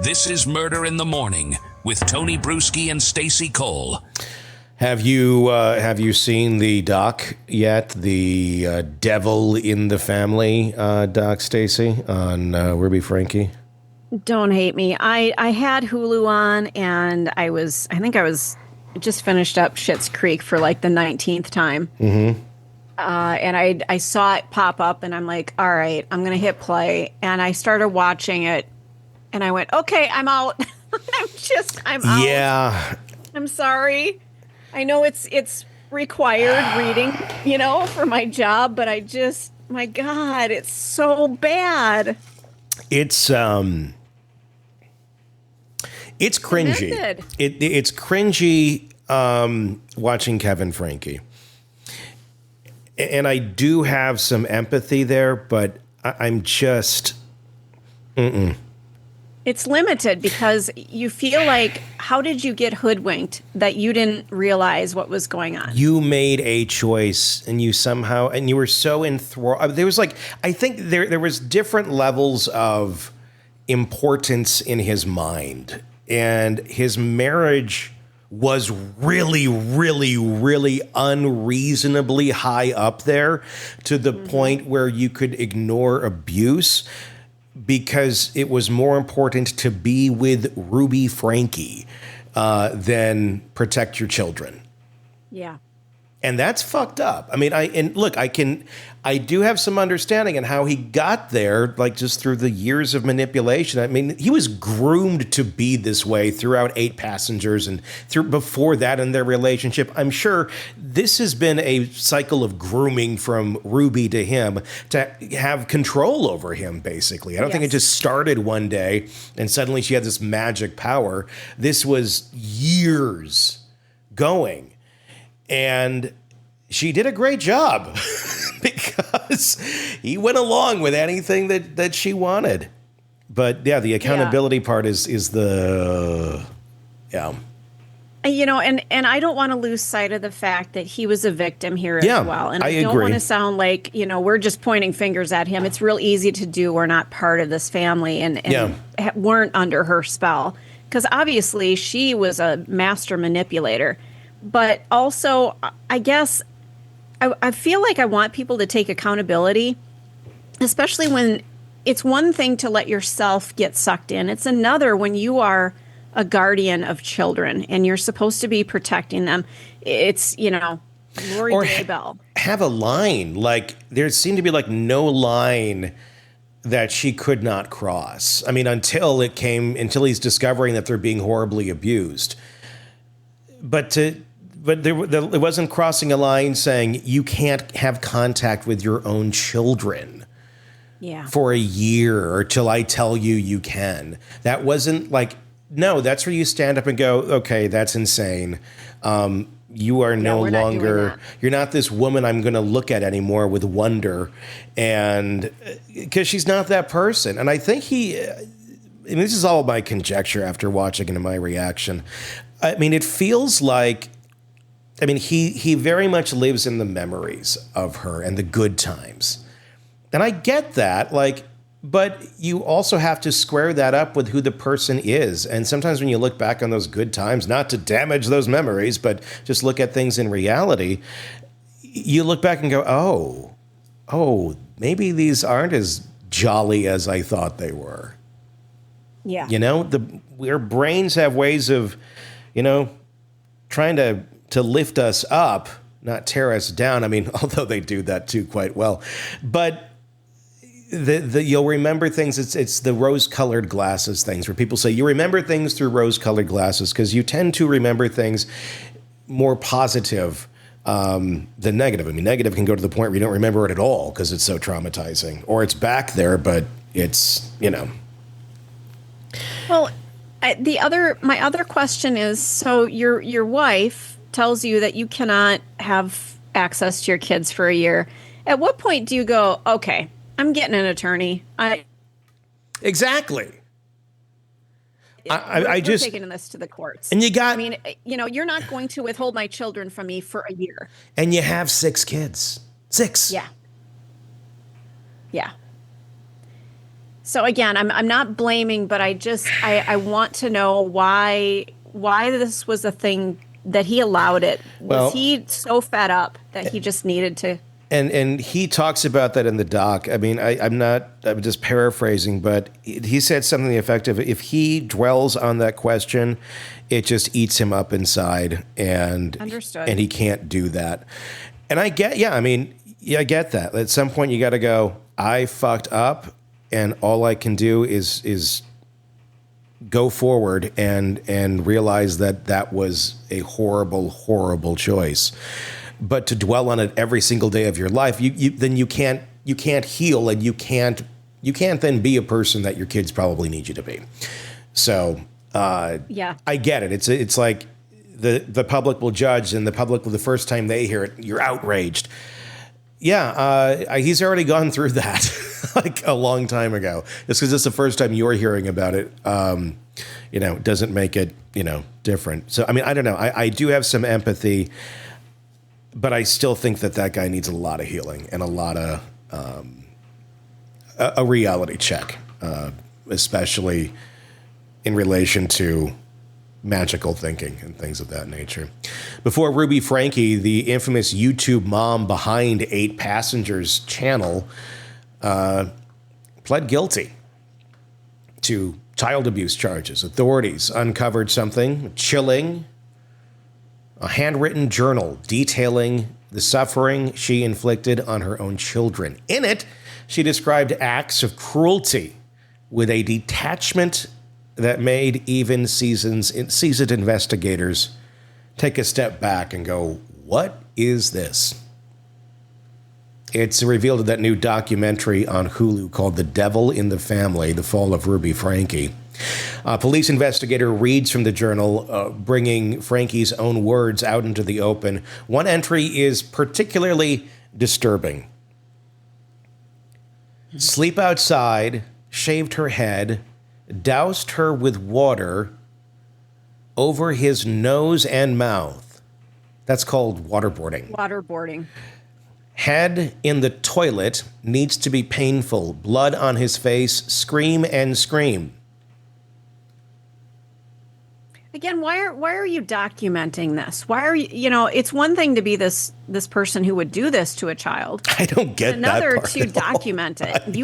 This is Murder in the Morning with Tony Bruschi and Stacey Cole. Have you seen the doc yet? The Devil in the Family doc, Stacey, on Ruby Franke? Don't hate me. I had Hulu on, and I think I was just finished up Schitt's Creek for like the 19th time. Mm-hmm. And I saw it pop up, and I'm like, all right, I'm gonna hit play. And I started watching it, and I went, okay, I'm out. I'm out. Yeah. I'm sorry. I know it's required reading, for my job, but my God, it's so bad. It's cringy. It's cringy watching Kevin Franke. And I do have some empathy there, but I'm just It's limited because you feel like, how did you get hoodwinked that you didn't realize what was going on? You made a choice, and you were so enthralled. There was I think there was different levels of importance in his mind, and his marriage was really, really, really unreasonably high up there to the point where you could ignore abuse, because it was more important to be with Ruby Franke than protect your children. Yeah. And that's fucked up. I mean, I do have some understanding on how he got there, just through the years of manipulation. I mean, he was groomed to be this way throughout 8 Passengers and before that in their relationship. I'm sure this has been a cycle of grooming from Ruby to him to have control over him, basically. I don't think it just started one day and suddenly she had this magic power. This was years going. And she did a great job because he went along with anything that she wanted. But yeah, the accountability part is the. And I don't want to lose sight of the fact that he was a victim here as well. And I don't want to sound like, we're just pointing fingers at him. It's real easy to do. We're not part of this family and weren't under her spell. Because obviously she was a master manipulator. But also, I guess, I feel like I want people to take accountability, especially when it's one thing to let yourself get sucked in. It's another when you are a guardian of children and you're supposed to be protecting them. It's, Lori Daybell. Have a line. There seemed to be no line that she could not cross. I mean, until he's discovering that they're being horribly abused. But it wasn't crossing a line saying you can't have contact with your own children for a year or till I tell you can. That wasn't no, that's where you stand up and go, okay, that's insane. You are no longer, you're not this woman I'm going to look at anymore with wonder. And because she's not that person. And I think this is all my conjecture after watching it and my reaction. I mean, it feels like, he very much lives in the memories of her and the good times. And I get that, but you also have to square that up with who the person is. And sometimes when you look back on those good times, not to damage those memories, but just look at things in reality, you look back and go, oh, maybe these aren't as jolly as I thought they were. Yeah. Our brains have ways of, trying to lift us up, not tear us down. I mean, although they do that too quite well. But you'll remember things. It's the rose-colored glasses things where people say you remember things through rose-colored glasses because you tend to remember things more positive than negative. I mean, negative can go to the point where you don't remember it at all because it's so traumatizing. Or it's back there, but it's, Well, my other question is, so your wife tells you that you cannot have access to your kids for a year. At what point do you go, okay, I'm getting an attorney? Exactly. We're taking this to the courts. And you're not going to withhold my children from me for a year. And you have 6 kids. 6. Yeah. So again, I'm not blaming, but I want to know why this was a thing that he allowed it. Was he so fed up that he just needed to? And he talks about that in the doc. I mean, I'm just paraphrasing, but he said something to the effect of, if he dwells on that question, it just eats him up inside, and Understood. And he can't do that. And I get that. At some point you got to go, I fucked up, and all I can do is go forward and realize that was a horrible, horrible choice. But to dwell on it every single day of your life, then you can't heal, and you can't then be a person that your kids probably need you to be. So I get it. It's like the public will judge, and the public, the first time they hear it, you're outraged. Yeah, he's already gone through that like a long time ago. Just because it's the first time you're hearing about it, doesn't make it, different. So, I mean, I don't know. I do have some empathy, but I still think that guy needs a lot of healing and a lot of a reality check, especially in relation to magical thinking and things of that nature. Before Ruby Franke, the infamous YouTube mom behind 8 Passengers channel, pled guilty to child abuse charges. Authorities uncovered something chilling, a handwritten journal detailing the suffering she inflicted on her own children. In it, she described acts of cruelty with a detachment that made even seasoned investigators take a step back and go, what is this? It's revealed in that new documentary on Hulu called The Devil in the Family, The Fall of Ruby Franke. A police investigator reads from the journal, bringing Franke's own words out into the open. One entry is particularly disturbing. Sleep outside, shaved her head, doused her with water over his nose and mouth. That's called waterboarding. Waterboarding. Head in the toilet, needs to be painful. Blood on his face, scream and scream. Again, why are you documenting this? Why are you, it's one thing to be this person who would do this to a child. I don't get that part. Another to document it.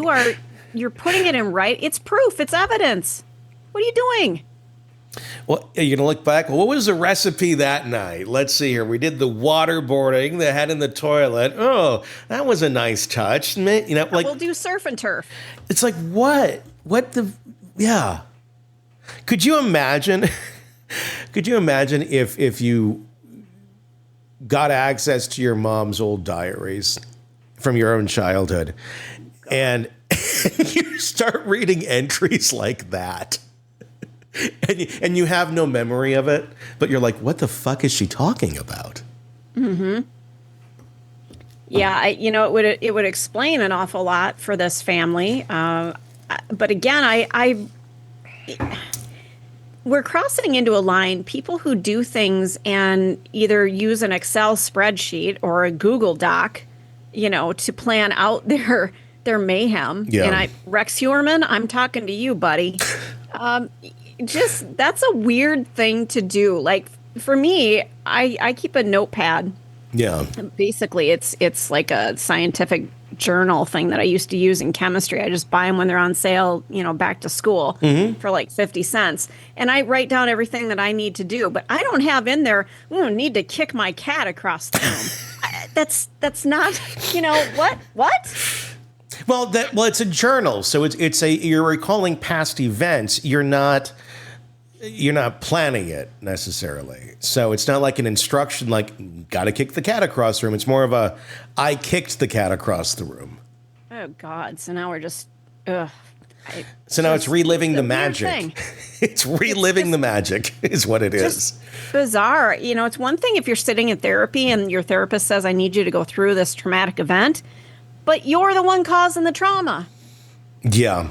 You're putting it in it's proof, it's evidence. What are you doing? Well, you're going to look back. Well, what was the recipe that night? Let's see here. We did the waterboarding, the head in the toilet. Oh, that was a nice touch. We'll do surf and turf. It's like, what? Yeah. Could you imagine? Could you imagine if you got access to your mom's old diaries from your own childhood and you start reading entries like that and you have no memory of it, but you're like, what the fuck is she talking about? Mm-hmm. Yeah, it would explain an awful lot for this family. But again, we're crossing into a line. People who do things and either use an Excel spreadsheet or a Google Doc, to plan out their mayhem. Yeah. And Rex Huerman, I'm talking to you, buddy. That's a weird thing to do. Like for me, I keep a notepad. Yeah. Basically, it's like a scientific journal thing that I used to use in chemistry. I just buy them when they're on sale, back to school for like 50 cents. And I write down everything that I need to do. But I don't have in there, need to kick my cat across the room. That's not, what? Well, it's a journal. So you're recalling past events. You're not planning it necessarily. So it's not like an instruction, like, got to kick the cat across the room. It's more of I kicked the cat across the room. Oh, God. So now we're just, So now it's reliving the magic. It's reliving the magic is what it is. Bizarre. It's one thing if you're sitting in therapy and your therapist says, I need you to go through this traumatic event, but you're the one causing the trauma. Yeah.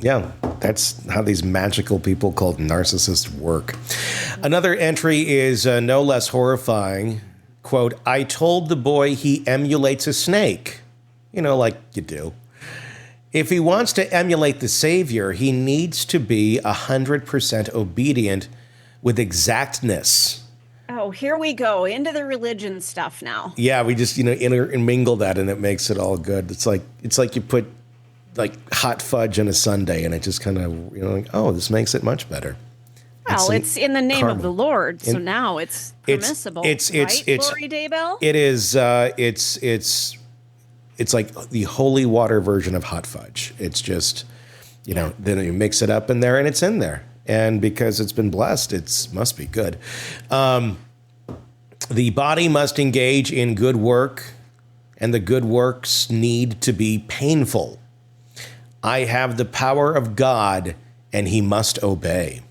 Yeah, that's how these magical people called narcissists work. Another entry is no less horrifying. Quote, I told the boy he emulates a snake. Like you do. If he wants to emulate the Savior, he needs to be 100% obedient with exactness. Oh, here we go into the religion stuff now. Yeah, we just intermingle that, and it makes it all good. It's like you put like hot fudge in a sundae, and it just kind of like, oh, this makes it much better. Well, it's in the name of the Lord, so now it's permissible. It's Lori Daybell? It is. It's like the holy water version of hot fudge. It's just, then you mix it up in there, and it's in there. And because it's been blessed, it must be good. The body must engage in good work, and the good works need to be painful. I have the power of God, and he must obey.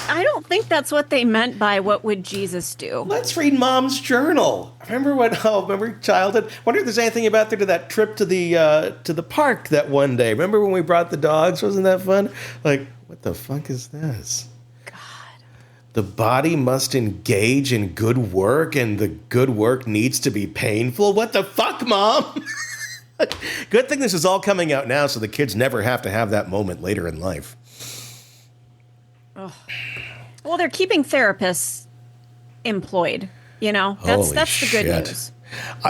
I don't think that's what they meant by what would Jesus do. Let's read Mom's journal. Remember childhood? Wonder if there's anything about there to that trip to the park that one day. Remember when we brought the dogs? Wasn't that fun? Like, what the fuck is this? God. The body must engage in good work, and the good work needs to be painful. What the fuck, Mom? Good thing this is all coming out now, so the kids never have to have that moment later in life. Oh. Well, they're keeping therapists employed. That's the good news.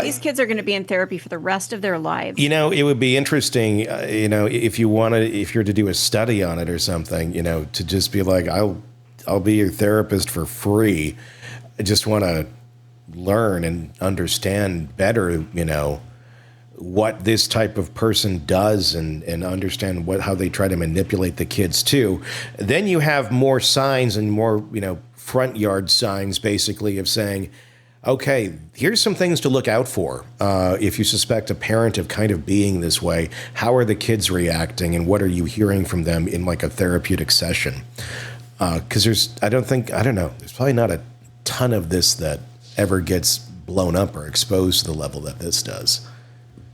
These kids are going to be in therapy for the rest of their lives. It would be interesting, if you're to do a study on it or something, to just be like, I'll be your therapist for free. I just want to learn and understand better, what this type of person does and understand how they try to manipulate the kids too. Then you have more signs and more, front yard signs basically of saying, okay, here's some things to look out for. If you suspect a parent of kind of being this way, how are the kids reacting and what are you hearing from them in like a therapeutic session? Because there's probably not a ton of this that ever gets blown up or exposed to the level that this does.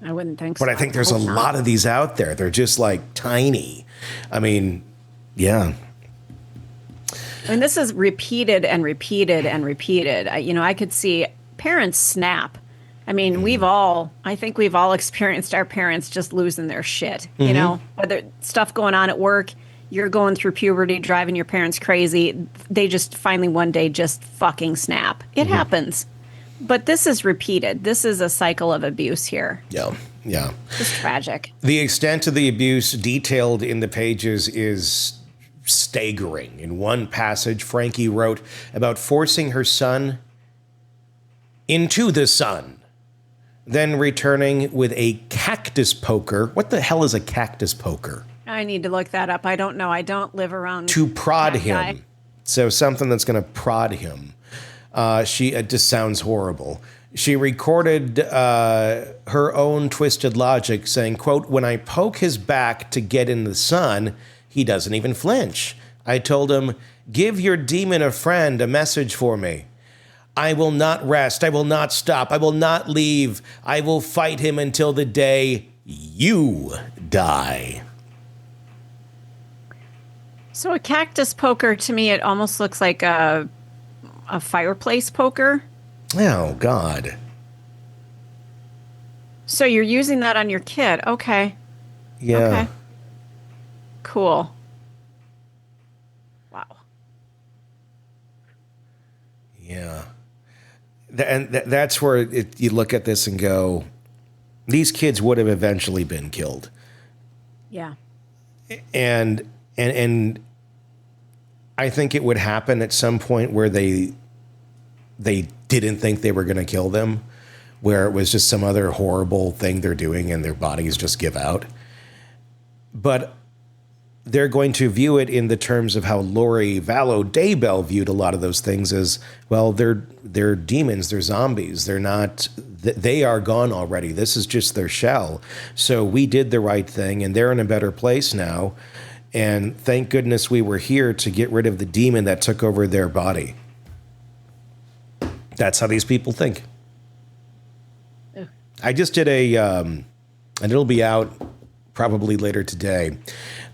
I wouldn't think so. But I think there's a lot of these out there. They're just like tiny. I mean, yeah. And this is repeated and repeated and repeated. I could see parents snap. I mean, I think we've all experienced our parents just losing their shit. Whether stuff going on at work, you're going through puberty, driving your parents crazy. They just finally one day just fucking snap. It happens. But this is repeated. This is a cycle of abuse here. Yeah. It's tragic. The extent of the abuse detailed in the pages is staggering. In one passage, Franke wrote about forcing her son into the sun, then returning with a cactus poker. What the hell is a cactus poker? I need to look that up. I don't know. I don't live around. To prod him. Guy. So something that's going to prod him. It just sounds horrible. She recorded her own twisted logic saying, quote, when I poke his back to get in the sun, he doesn't even flinch. I told him, give your demon a friend a message for me. I will not rest. I will not stop. I will not leave. I will fight him until the day you die. So a cactus poker, to me, it almost looks like a fireplace poker. Oh, God. So you're using that on your kid. Okay. Yeah. Okay. Cool. Wow. Yeah. And that's where you look at this and go, these kids would have eventually been killed. Yeah. And I think it would happen at some point where they didn't think they were going to kill them, where it was just some other horrible thing they're doing and their bodies just give out. But they're going to view it in the terms of how Lori Vallow Daybell viewed a lot of those things as, well, they're demons, they're zombies, they are gone already. This is just their shell. So we did the right thing and they're in a better place now. And thank goodness we were here to get rid of the demon that took over their body. That's how these people think. Ugh. I just did and it'll be out probably later today,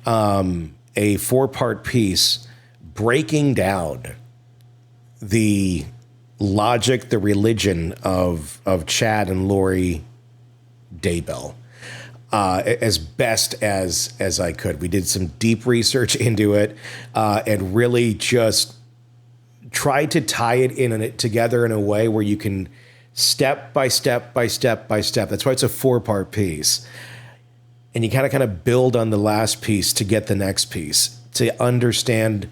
a 4-part piece breaking down the logic, the religion of Chad and Lori Daybell as best as I could. We did some deep research into it and really just tried to tie it together in a way where you can step by step by step by step. That's why it's a 4-part piece. And you kind of build on the last piece to get the next piece, to understand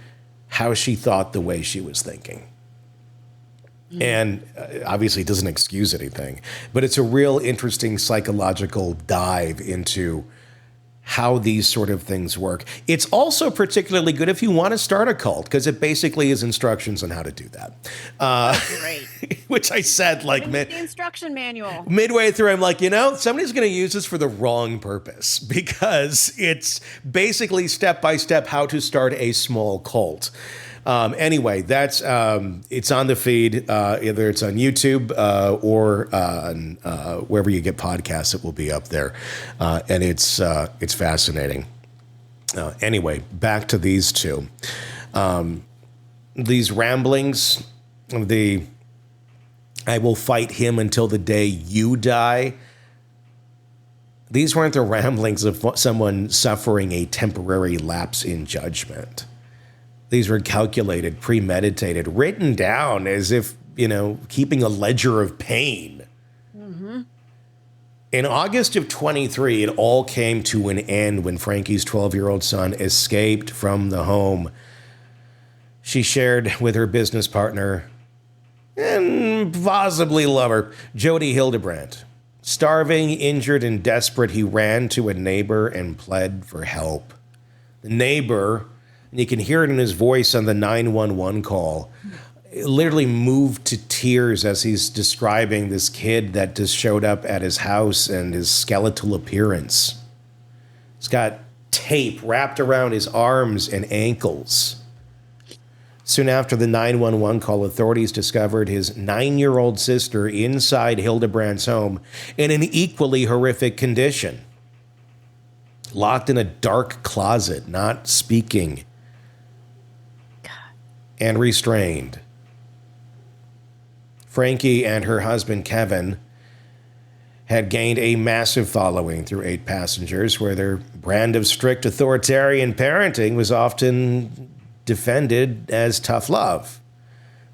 how she thought the way she was thinking. And obviously it doesn't excuse anything, but it's a real interesting psychological dive into how these sort of things work. It's also particularly good if you want to start a cult, because it basically is instructions on how to do that. Great. Which I said the instruction manual. Midway through, I'm like, somebody's going to use this for the wrong purpose, because it's basically step by step how to start a small cult. Anyway, that's it's on the feed. Either it's on YouTube or on wherever you get podcasts. It will be up there, and it's fascinating. Anyway, back to these two. These ramblings, I will fight him until the day you die. These weren't the ramblings of someone suffering a temporary lapse in judgment. These were calculated, premeditated, written down as if, keeping a ledger of pain. Mm-hmm. In August of 23, it all came to an end when Franke's 12-year-old son escaped from the home she shared with her business partner and possibly lover, Jody Hildebrandt. Starving, injured, and desperate, he ran to a neighbor and pled for help. The neighbor, and you can hear it in his voice on the 911 call, literally moved to tears as he's describing this kid that just showed up at his house and his skeletal appearance. He's got tape wrapped around his arms and ankles. Soon after the 911 call, authorities discovered his 9-year-old sister inside Hildebrandt's home in an equally horrific condition. Locked in a dark closet, not speaking, and restrained. Franke and her husband, Kevin, had gained a massive following through 8 Passengers, where their brand of strict authoritarian parenting was often defended as tough love.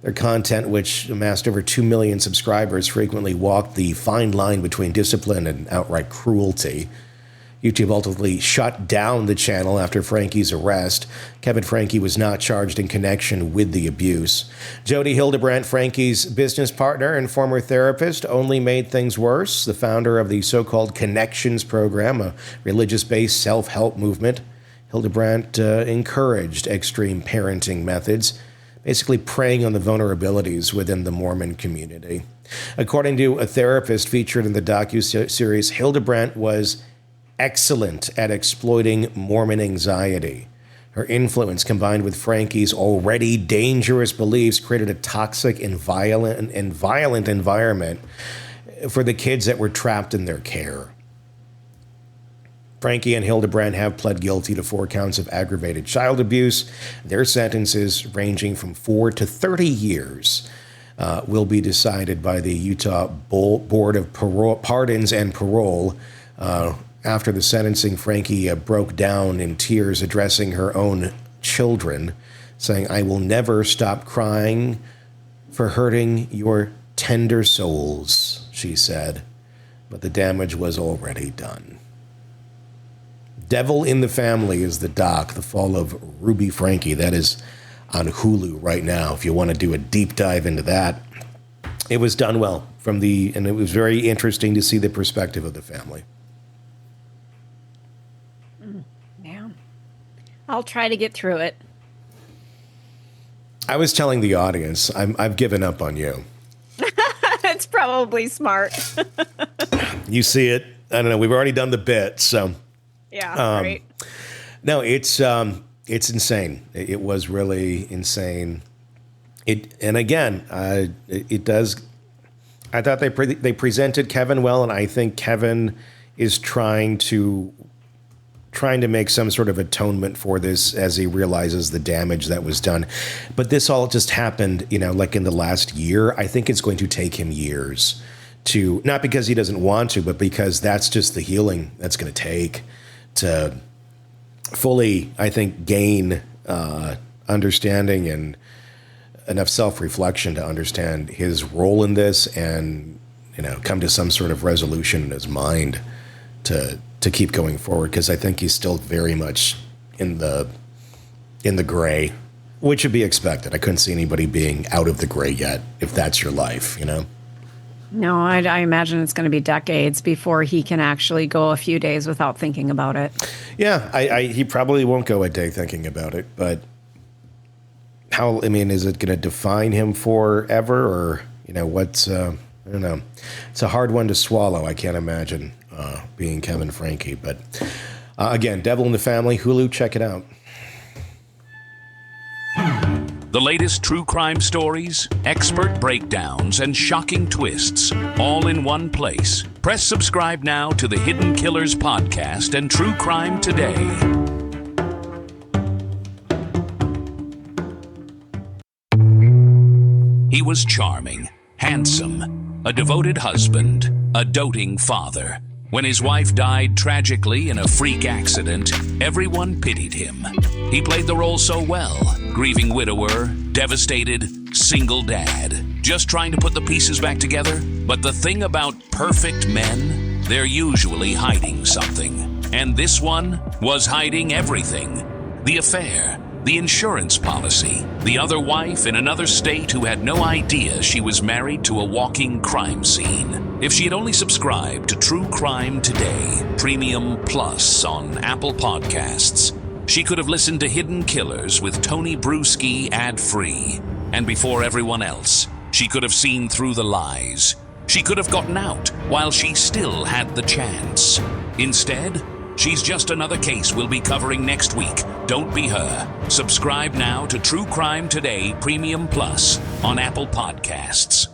Their content, which amassed over 2 million subscribers, frequently walked the fine line between discipline and outright cruelty. YouTube ultimately shut down the channel after Franke's arrest. Kevin Franke was not charged in connection with the abuse. Jody Hildebrandt, Franke's business partner and former therapist, only made things worse. The founder of the so-called Connections program, a religious-based self-help movement, Hildebrandt encouraged extreme parenting methods, basically preying on the vulnerabilities within the Mormon community. According to a therapist featured in the docuseries, Hildebrandt was excellent at exploiting Mormon anxiety. Her influence, combined with Franke's already dangerous beliefs, created a toxic and violent environment for the kids that were trapped in their care. Franke and Hildebrandt have pled guilty to 4 counts of aggravated child abuse. Their sentences, ranging from 4 to 30 years, will be decided by the Utah Board of Pardons and Parole. After the sentencing, Franke broke down in tears, addressing her own children, saying, "I will never stop crying for hurting your tender souls," she said. But the damage was already done. Devil in the Family is the doc, The Fall of Ruby Franke. That is on Hulu right now, if you want to do a deep dive into that. It was done well, and it was very interesting to see the perspective of the family. I'll try to get through it. I was telling the audience, I've given up on you. It's probably smart. You see it. I don't know. We've already done the bit, so. Yeah, right. No, it's insane. It was really insane. And again, it does. I thought they presented Kevin well, and I think Kevin is trying to make some sort of atonement for this as he realizes the damage that was done. But this all just happened, like in the last year. I think it's going to take him years not because he doesn't want to, but because that's just the healing that's going to take to fully, I think, gain understanding and enough self-reflection to understand his role in this and, come to some sort of resolution in his mind to keep going forward. Because I think he's still very much in the gray, which would be expected. I couldn't see anybody being out of the gray yet, if that's your life, No, I imagine it's going to be decades before he can actually go a few days without thinking about it. Yeah, he probably won't go a day thinking about it, but is it going to define him forever, or, I don't know. It's a hard one to swallow. I can't imagine being Kevin Franke, but again, Devil in the Family, Hulu, check it out. The latest true crime stories, expert breakdowns, and shocking twists, all in one place. Press subscribe now to the Hidden Killers podcast and True Crime Today. He was charming, handsome, a devoted husband, a doting father. When his wife died tragically in a freak accident, everyone pitied him. He played the role so well. Grieving widower, devastated, single dad. Just trying to put the pieces back together. But the thing about perfect men, they're usually hiding something. And this one was hiding everything. The affair, the insurance policy, the other wife in another state who had no idea she was married to a walking crime scene. If she had only subscribed to True Crime Today, Premium Plus on Apple Podcasts, she could have listened to Hidden Killers with Tony Bruschi ad-free. And before everyone else, she could have seen through the lies. She could have gotten out while she still had the chance. Instead, she's just another case we'll be covering next week. Don't be her. Subscribe now to True Crime Today Premium Plus on Apple Podcasts.